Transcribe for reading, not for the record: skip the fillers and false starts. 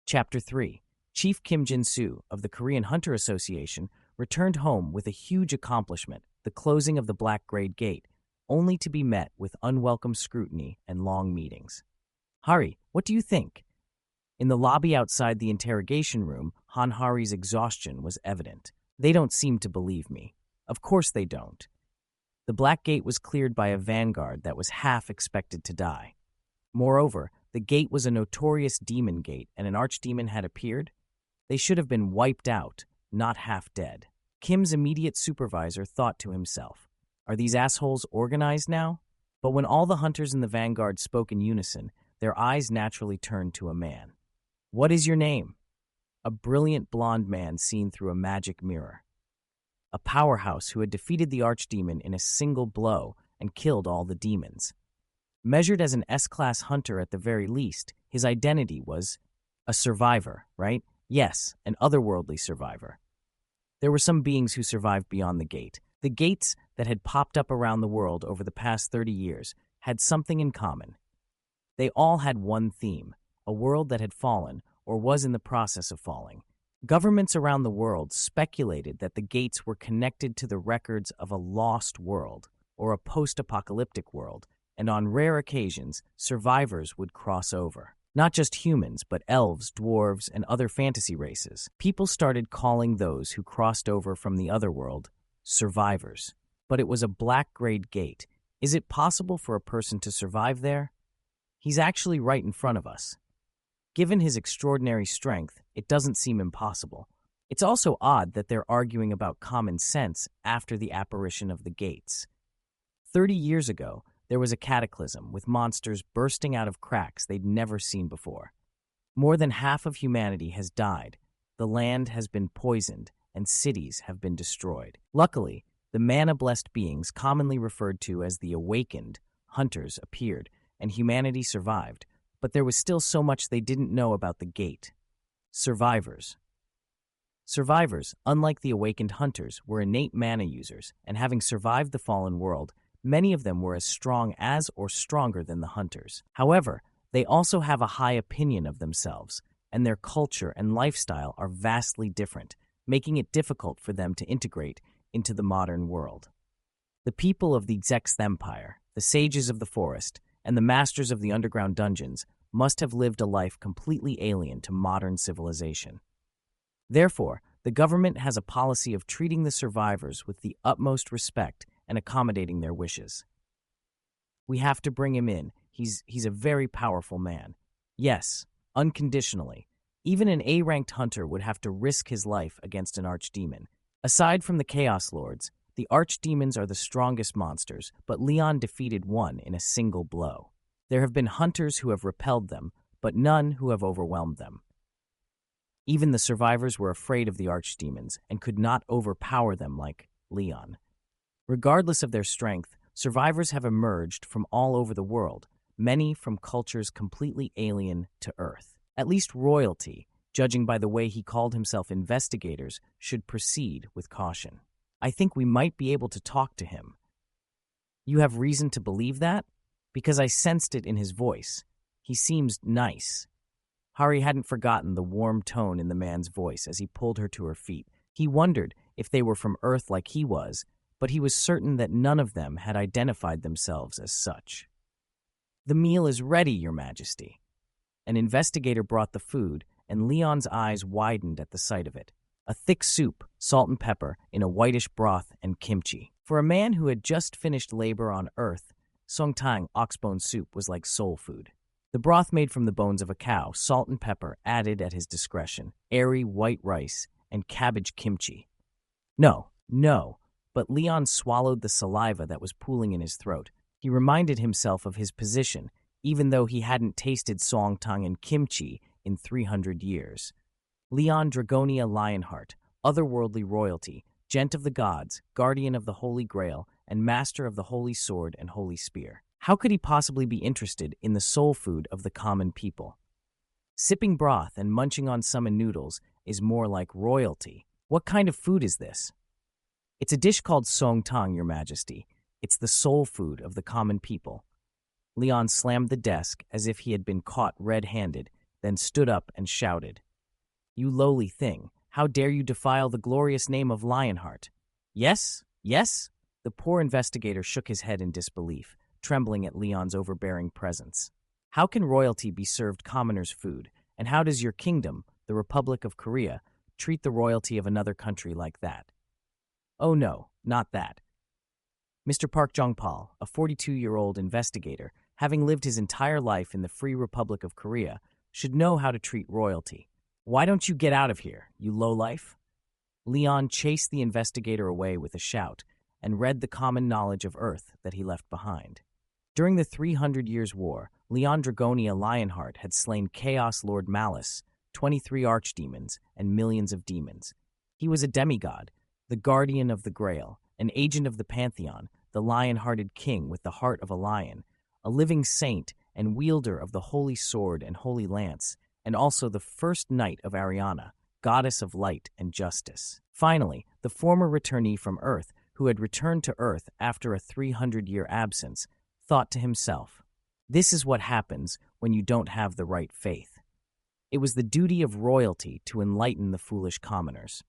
Chapter 3. Chief Kim Jin-soo of the Korean Hunter Association returned home with a huge accomplishment, the closing of the Black Grade Gate, only to be met with unwelcome scrutiny and long meetings. Hari, what do you think? In the lobby outside the interrogation room, Han Hari's exhaustion was evident. They don't seem to believe me. Of course they don't. The Black Gate was cleared by a vanguard that was half expected to die. Moreover, the gate was a notorious demon gate, and an archdemon had appeared. They should have been wiped out, not half dead. Kim's immediate supervisor thought to himself, are these assholes organized now? But when all the hunters in the vanguard spoke in unison, their eyes naturally turned to a man. What is your name? A brilliant blonde man seen through a magic mirror. A powerhouse who had defeated the archdemon in a single blow and killed all the demons. Measured as an S-class hunter at the very least, his identity was a survivor, right? Yes, an otherworldly survivor. There were some beings who survived beyond the gate. The gates that had popped up around the world over the past 30 years had something in common. They all had one theme, a world that had fallen or was in the process of falling. Governments around the world speculated that the gates were connected to the records of a lost world or a post-apocalyptic world, and on rare occasions, survivors would cross over. Not just humans, but elves, dwarves, and other fantasy races. People started calling those who crossed over from the otherworld survivors. But it was a Black Grade Gate. Is it possible for a person to survive there? He's actually right in front of us. Given his extraordinary strength, it doesn't seem impossible. It's also odd that they're arguing about common sense after the apparition of the gates. 30 years ago, there was a cataclysm with monsters bursting out of cracks they'd never seen before. More than half of humanity has died, the land has been poisoned, and cities have been destroyed. Luckily, the mana-blessed beings commonly referred to as the awakened hunters appeared, and humanity survived, but there was still so much they didn't know about the gate. Survivors. Survivors, unlike the awakened hunters, were innate mana users, and having survived the fallen world, many of them were as strong as or stronger than the hunters. However, they also have a high opinion of themselves, and their culture and lifestyle are vastly different, making it difficult for them to integrate into the modern world. The people of the Zexth Empire, the sages of the forest, and the masters of the underground dungeons must have lived a life completely alien to modern civilization. Therefore, the government has a policy of treating the survivors with the utmost respect and accommodating their wishes. We have to bring him in. He's a very powerful man. Yes, unconditionally. Even an A-ranked hunter would have to risk his life against an archdemon. Aside from the Chaos Lords, the archdemons are the strongest monsters, but Leon defeated one in a single blow. There have been hunters who have repelled them, but none who have overwhelmed them. Even the survivors were afraid of the archdemons and could not overpower them like Leon. Regardless of their strength, survivors have emerged from all over the world, many from cultures completely alien to Earth. At least royalty, judging by the way he called himself investigators, should proceed with caution. I think we might be able to talk to him. You have reason to believe that? Because I sensed it in his voice. He seems nice. Hari hadn't forgotten the warm tone in the man's voice as he pulled her to her feet. He wondered if they were from Earth like he was, but he was certain that none of them had identified themselves as such. The meal is ready, Your Majesty. An investigator brought the food, and Leon's eyes widened at the sight of it. A thick soup, salt and pepper, in a whitish broth, and kimchi. For a man who had just finished labor on Earth, songtang oxbone soup was like soul food. The broth made from the bones of a cow, salt and pepper added at his discretion, airy white rice, and cabbage kimchi. No. But Leon swallowed the saliva that was pooling in his throat. He reminded himself of his position, even though he hadn't tasted songtang and kimchi in 300 years. Leon Dragonia Lionheart, otherworldly royalty, gent of the gods, guardian of the Holy Grail, and master of the Holy Sword and Holy Spear. How could he possibly be interested in the soul food of the common people? Sipping broth and munching on summon noodles is more like royalty. What kind of food is this? It's a dish called songtang, Your Majesty. It's the soul food of the common people. Leon slammed the desk as if he had been caught red-handed then stood up and shouted, "You lowly thing, how dare you defile the glorious name of Lionheart?" "Yes, yes?" The poor investigator shook his head in disbelief, trembling at Leon's overbearing presence. "How can royalty be served commoners' food, and how does your kingdom, the Republic of Korea, treat the royalty of another country like that?" "Oh no, not that." Mr. Park Jong-pal, a 42-year-old investigator, having lived his entire life in the Free Republic of Korea, should know how to treat royalty. "Why don't you get out of here, you lowlife?" Leon chased the investigator away with a shout and read the common knowledge of Earth that he left behind. During the 300 Years' War, Leon Dragonia Lionheart had slain Chaos Lord Malice, 23 archdemons, and millions of demons. He was a demigod, the guardian of the Grail, an agent of the Pantheon, the lion-hearted king with the heart of a lion, a living saint and wielder of the holy sword and holy lance, and also the first knight of Ariana, goddess of light and justice. Finally, the former returnee from Earth, who had returned to Earth after a 300-year absence, thought to himself, "This is what happens when you don't have the right faith." It was the duty of royalty to enlighten the foolish commoners.